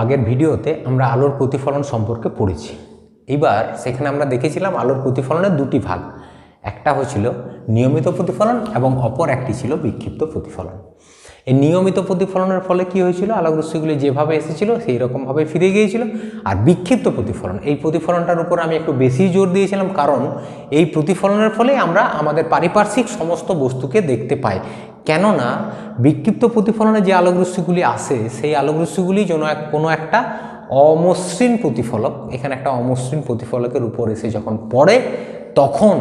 আগের ভিডিওতে আমরা আলোর প্রতিফলন সম্পর্কে পড়েছি। এবার সেখানে আমরা দেখেছিলাম আলোর প্রতিফলনের দুটি ভাগ, একটা হয়েছিল নিয়মিত প্রতিফলন এবং অপর একটি ছিল বিক্ষিপ্ত প্রতিফলন। এই নিয়মিত প্রতিফলনের ফলে কি হয়েছিল, আলোকরশ্মিগুলি যেভাবে এসেছিল সেই রকমভাবে ফিরে গিয়েছিল। আর বিক্ষিপ্ত প্রতিফলন, এই প্রতিফলনটার উপর আমি একটু বেশি জোর দিয়েছিলাম, কারণ এই প্রতিফলনের ফলে আমরা আমাদের পারিপার্শ্বিক সমস্ত বস্তুকে দেখতে পাই। কেননা বিক্ষিপ্ত প্রতিফলনে যে আলোকরশ্মিগুলি আসে সেই আলোকরশ্মিগুলি যেন কোনো একটা অমসৃণ প্রতিফলক, এখানে একটা অমসৃণ প্রতিফলকের উপর এসে যখন পড়ে তখন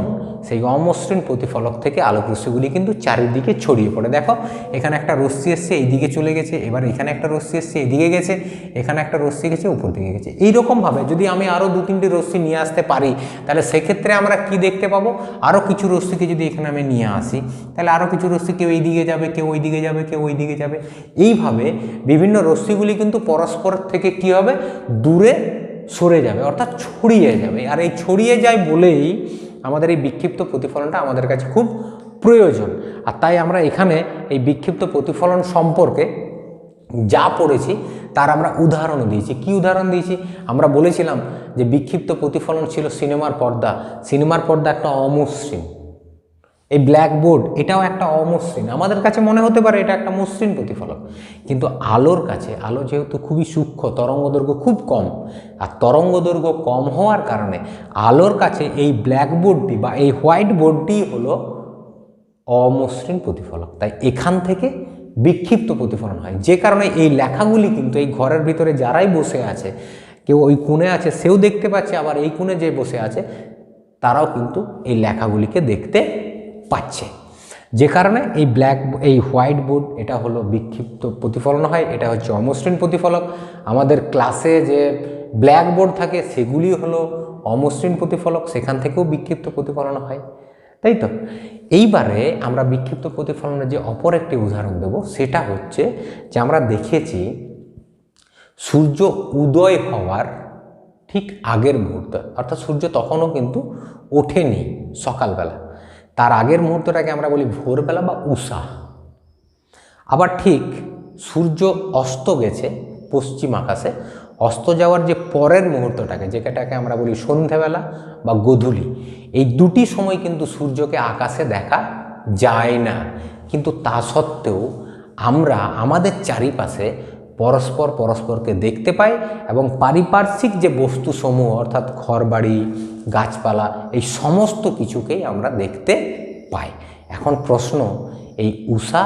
সেই অমসৃণ প্রতিফলক থেকে আলোকরশ্মিগুলি কিন্তু চারিদিকে ছড়িয়ে পড়ে। দেখো এখানে একটা রশ্মি এসছে এইদিকে চলে গেছে, এবার এখানে একটা রশ্মি এসছে এদিকে গেছে, এখানে একটা রশ্মি গেছে উপর দিকে গেছে। এইরকমভাবে যদি আমি আরও দু তিনটি রশ্মি নিয়ে আসতে পারি তাহলে সেক্ষেত্রে আমরা কি দেখতে পাবো, আরও কিছু রশ্মিকে যদি এখানে আমি নিয়ে আসি তাহলে আরও কিছু রশ্মি কেউ এইদিকে যাবে, কেউ ওইদিকে যাবে, কেউ ওইদিকে যাবে। এইভাবে বিভিন্ন রশ্মিগুলি কিন্তু পরস্পর থেকে কি হবে, দূরে সরে যাবে, অর্থাৎ ছড়িয়ে যাবে। আর এই ছড়িয়ে যায় বলেই আমাদের এই বিক্ষিপ্ত প্রতিফলনটা আমাদের কাছে খুব প্রয়োজন। আর তাই আমরা এখানে এই বিক্ষিপ্ত প্রতিফলন সম্পর্কে যা পড়েছি তার আমরা উদাহরণ দিয়েছি। কি উদাহরণ দিয়েছি? আমরা বলেছিলাম যে বিক্ষিপ্ত প্রতিফলন ছিল সিনেমার পর্দা। সিনেমার পর্দা একটা অমসৃণ, এই ব্ল্যাকবোর্ড এটাও একটা অমসৃণ। আমাদের কাছে মনে হতে পারে এটা একটা মসৃণ প্রতিফলক, কিন্তু আলোর কাছে, আলো যেহেতু খুবই সূক্ষ্ম, তরঙ্গদৈর্ঘ্য খুব কম, আর তরঙ্গদৈর্ঘ্য কম হওয়ার কারণে আলোর কাছে এই ব্ল্যাকবোর্ডটি বা এই হোয়াইট বোর্ডটি হলো অমসৃণ প্রতিফলক। তাই এখান থেকে বিক্ষিপ্ত প্রতিফলন হয়, যে কারণে এই লেখাগুলি কিন্তু এই ঘরের ভিতরে যারাই বসে আছে, কেউ ওই কোণে আছে সেও দেখতে পাচ্ছে, আবার এই কোণে যে বসে আছে তারাও কিন্তু এই লেখাগুলিকে দেখতে পাচ্ছে। যে কারণে এই হোয়াইট বোর্ড এটা হলো বিক্ষিপ্ত প্রতিফলন হয়, এটা হচ্ছে অমসৃণ প্রতিফলক। আমাদের ক্লাসে যে ব্ল্যাকবোর্ড থাকে সেগুলি হলো অমসৃণ প্রতিফলক, সেখান থেকেও বিক্ষিপ্ত প্রতিফলন হয়, তাই তো। এইবারে আমরা বিক্ষিপ্ত প্রতিফলনের যে অপর একটি উদাহরণ দেব, সেটা হচ্ছে যে আমরা দেখেছি সূর্য উদয় হওয়ার ঠিক আগের মুহূর্ত, অর্থাৎ সূর্য তখনও কিন্তু ওঠেনি সকালবেলা, তার আগের মুহূর্তটাকে আমরা বলি ভোরবেলা বা উষা। আবার ঠিক সূর্য অস্ত গেছে পশ্চিম আকাশে, অস্ত যাওয়ার যে পরের মুহূর্তটাকে, যেটাকে আমরা বলি সন্ধ্যেবেলা বা গোধূলি, এই দুটি সময় কিন্তু সূর্যকে আকাশে দেখা যায় না। কিন্তু তা সত্ত্বেও আমরা আমাদের চারিপাশে পরস্পরকে দেখতে পাই এবং পারিপার্শ্বিক যে বস্তুসমূহ অর্থাৎ ঘরবাড়ি, গাছপালা, এই সমস্ত কিছুকেই আমরা দেখতে পাই। এখন প্রশ্ন, এই উষা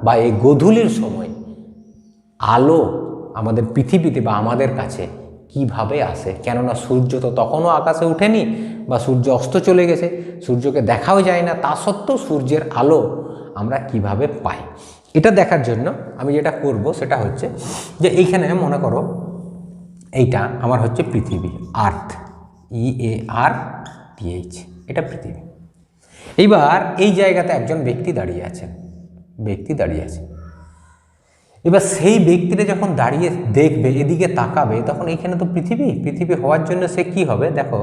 বা এই গোধূলির সময় আলো আমাদের পৃথিবীতে বা আমাদের কাছে কিভাবে আসে? কেননা সূর্য তো তখনও আকাশে ওঠেনি বা সূর্য অস্ত চলে গেছে, সূর্যকে দেখাও যায় না, তা সত্ত্বেও সূর্যের আলো আমরা কিভাবে পাই? এটা দেখার জন্য আমি যেটা করব সেটা হচ্ছে যে এইখানে মনে করো এইটা আমার হচ্ছে পৃথিবী, আর্থ, EARTH, এটা পৃথিবী। এইবার এই জায়গাতে একজন ব্যক্তি দাঁড়িয়ে আছেন, এবার সেই ব্যক্তিটা যখন দাঁড়িয়ে দেখবে, এদিকে তাকাবে, তখন এইখানে তো পৃথিবী হওয়ার জন্য সে কি হবে, দেখো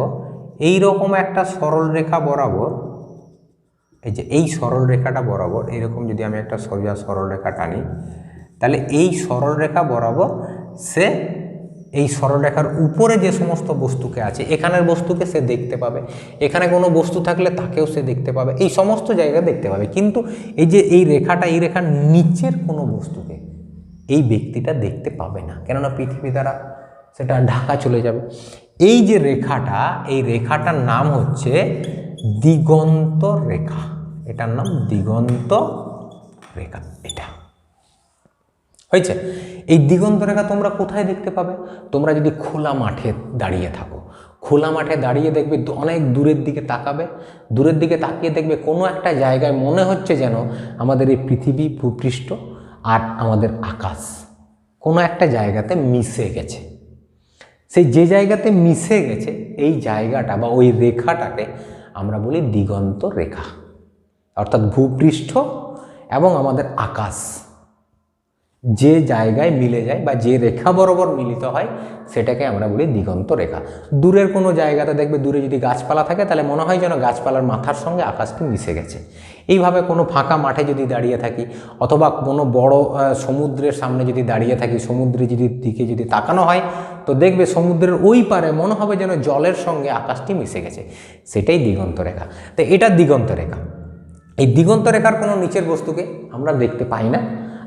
এই রকম একটা সরল রেখা বরাবর, এই যে এই সরল রেখাটা বরাবর এরকম যদি আমি একটা সোজা সরল রেখা টানি, তাহলে এই সরল রেখা বরাবর সে এই সরলরেখার উপরে যে সমস্ত বস্তুকে আছে, এখানের বস্তুকে সে দেখতে পাবে, এখানে কোনো বস্তু থাকলে তাকেও সে দেখতে পাবে, এই সমস্ত জায়গা দেখতে পাবে। কিন্তু এই যে এই রেখাটা, এই রেখার নিচের কোনো বস্তুকে এই ব্যক্তিটা দেখতে পাবে না, কেননা পৃথিবী দ্বারা সেটা ঢাকা চলে যাবে। এই যে রেখাটা, এই রেখাটার নাম হচ্ছে দিগন্ত রেখা, এটার নাম দিগন্ত রেখা। এটা হয়েছে। এই দিগন্ত রেখা তোমরা কোথায় দেখতে পাবে? তোমরা যদি খোলা মাঠে দাঁড়িয়ে থাকো, খোলা মাঠে দাঁড়িয়ে দেখবে অনেক দূরের দিকে তাকাবে, দূরের দিকে তাকিয়ে দেখবে কোনো একটা জায়গায় মনে হচ্ছে যেন আমাদের এই পৃথিবী, ভূপৃষ্ঠ আর আমাদের আকাশ কোনো একটা জায়গাতে মিশে গেছে। সেই যে জায়গাতে মিশে গেছে এই জায়গাটা বা ওই রেখাটাকে আমরা বলি দিগন্ত রেখা, অর্থাৎ ভূপৃষ্ঠ এবং আমাদের আকাশ যে জায়গায় মিলে যায় বা যে রেখা বরাবর মিলিত হয় সেটাকে আমরা বলি দিগন্ত রেখা। দূরের কোনো জায়গাতে দেখবে দূরে যদি গাছপালা থাকে তাহলে মনে হয় যেন গাছপালার মাথার সঙ্গে আকাশটি মিশে গেছে। এইভাবে কোনো ফাঁকা মাঠে যদি দাঁড়িয়ে থাকি অথবা কোনো বড় সমুদ্রের সামনে যদি দাঁড়িয়ে থাকি, সমুদ্রের দিকে যদি তাকানো হয় তো দেখবে সমুদ্রের ওই পারে মনে হবে যেন জলের সঙ্গে আকাশটি মিশে গেছে, সেটাই দিগন্ত রেখা। তো এটা দিগন্ত রেখা। এই দিগন্ত রেখার কোনো নিচের বস্তুকে আমরা দেখতে পাই না,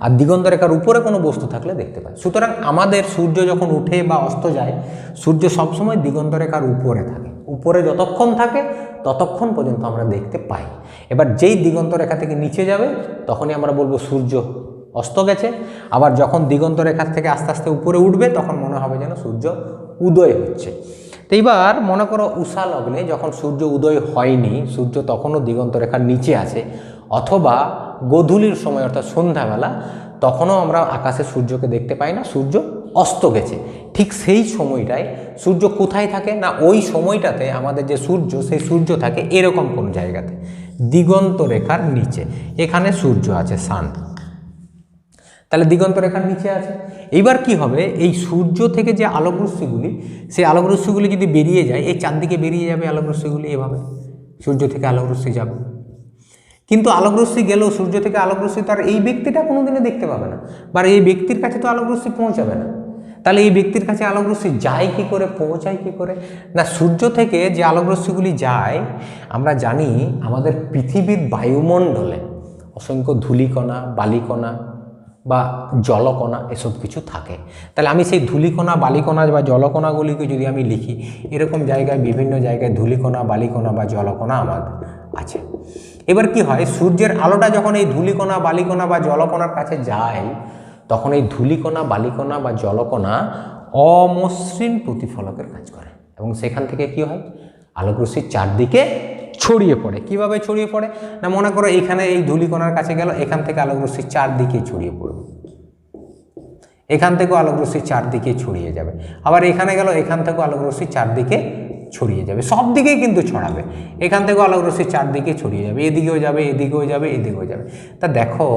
আর দিগন্ত রেখার উপরে কোনো বস্তু থাকলে দেখতে পাই। সুতরাং আমাদের সূর্য যখন উঠে বা অস্ত যায়, সূর্য সবসময় দিগন্ত রেখার উপরে থাকে। উপরে যতক্ষণ থাকে ততক্ষণ পর্যন্ত আমরা দেখতে পাই। এবার যেই দিগন্ত রেখা থেকে নিচে যাবে তখনই আমরা বলবো সূর্য অস্ত গেছে। আবার যখন দিগন্ত রেখার থেকে আস্তে আস্তে উপরে উঠবে তখন মনে হবে যেন সূর্য উদয় হচ্ছে। তো এইবার মনে করো উষা লগ্নে যখন সূর্য উদয় হয়নি, সূর্য তখনও দিগন্ত রেখার নিচে আছে, অথবা গোধূলির সময় অর্থাৎ সন্ধ্যাবেলা, তখনও আমরা আকাশে সূর্যকে দেখতে পাই না, সূর্য অস্ত গেছে। ঠিক সেই সময়টায় সূর্য কোথায় থাকে না, ওই সময়টাতে আমাদের যে সূর্য সেই সূর্য থাকে এরকম কোন জায়গাতে, দিগন্ত রেখার নিচে। এখানে সূর্য আছে, সান, তাহলে দিগন্ত রেখার নিচে আছে। এইবার কি হবে, এই সূর্য থেকে যে আলোকরশ্মিগুলি, সেই আলোকরশ্মিগুলি যদি বেরিয়ে যায়, এই চারদিকে বেরিয়ে যাবে আলোকরশ্মিগুলি, এভাবে সূর্য থেকে আলোকরশ্মি যাবে। কিন্তু আলোকরশ্মি গেলেও সূর্য থেকে আলোকরশ্মি তার এই ব্যক্তিটা কোনোদিনও দেখতে পাবে না, বা এই ব্যক্তির কাছে তো আলোকরশ্মি পৌঁছাবে না। তাহলে এই ব্যক্তির কাছে আলোকরশ্মি যায় কি করে, পৌঁছায় কি করে? না, সূর্য থেকে যে আলোকরশ্মিগুলি যায়, আমরা জানি আমাদের পৃথিবীর বায়ুমণ্ডলে অসংখ্য ধূলিকণা, বালিকণা বা জলকণা এসব কিছু থাকে। তাহলে আমি সেই ধূলিকণা, বালিকণা বা জলকণাগুলিকে যদি আমি লিখি, এরকম জায়গায় বিভিন্ন জায়গায় ধূলিকণা, বালিকণা বা জলকণা আমাদের আছে। এবার কি হয়, সূর্যের আলোটা যখন এই ধূলিকণা, বালিকণা বা জলকণার কাছে যায়, তখন এই ধূলিকণা, বালিকণা বা জলকণা অমসৃণ প্রতিফলকের কাজ করে, এবং সেখান থেকে কি হয়, আলোকরশ্মির চারদিকে ছড়িয়ে পড়ে। কিভাবে ছড়িয়ে পড়ে না, মনে করো এখানে এই ধূলিকণার কাছে গেল, এখান থেকে আলোকরশ্মির চারদিকে ছড়িয়ে পড়বে, এখান থেকেও আলোকরশ্মির চারদিকে ছড়িয়ে যাবে। আবার এখানে গেল, এখান থেকেও আলোকরশ্মির চারদিকে ছড়িয়ে যাবে, সব দিকেই কিন্তু ছড়াবে। এখান থেকেও আলোকরশ্মির চারদিকে ছড়িয়ে যাবে, এদিকেও যাবে, এদিকেও যাবে, এদিকেও যাবে। তা দেখো,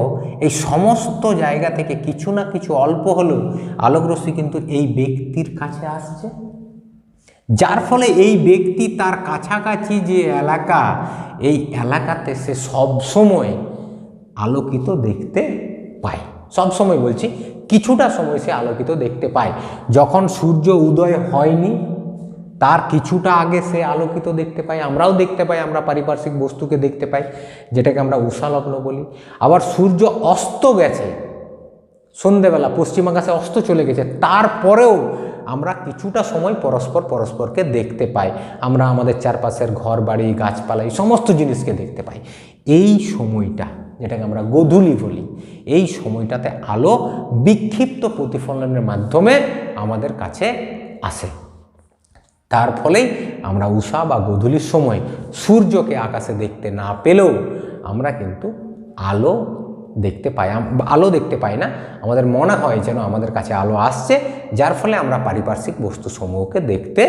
এই সমস্ত জায়গা থেকে কিছু না কিছু অল্প হলেও আলোকরশ্মি কিন্তু এই ব্যক্তির কাছে আসছে, যার ফলে এই ব্যক্তি তার কাছাকাছি যে এলাকা, এই এলাকাতে সে সবসময় আলোকিত দেখতে পায়। সবসময় বলছি, কিছুটা সময় সে আলোকিত দেখতে পায়। যখন সূর্য উদয় হয়নি তার কিছুটা আগে সে আলোকিত দেখতে পায়, আমরাও দেখতে পাই, আমরা পারিপার্শ্বিক বস্তুকে দেখতে পাই, যেটাকে আমরা উষালগ্ন বলি। আবার সূর্য অস্ত গেছে সন্ধেবেলা, পশ্চিম আকাশে অস্ত চলে গেছে, তারপরেও আমরা কিছুটা সময় পরস্পরকে দেখতে পাই। আমরা আমাদের চারপাশের ঘর বাড়ি, গাছপালা, এই সমস্ত জিনিসকে দেখতে পাই। এই সময়টা, যেটাকে আমরা গোধূলি বলি, এই সময়টাতে আলো বিক্ষিপ্ত প্রতিফলনের মাধ্যমে আমাদের কাছে আসে। তার ফলেই আমরা উষা বা গোধূলির সময় সূর্যকে আকাশে দেখতে না পেলেও আমরা কিন্তু আলো দেখতে পাই। আলো দেখতে পাই না, আমাদের মনে হয় যেন আমাদের কাছে আলো আসছে, যার ফলে আমরা পারিপার্শ্বিক বস্তুসমূহকে দেখতে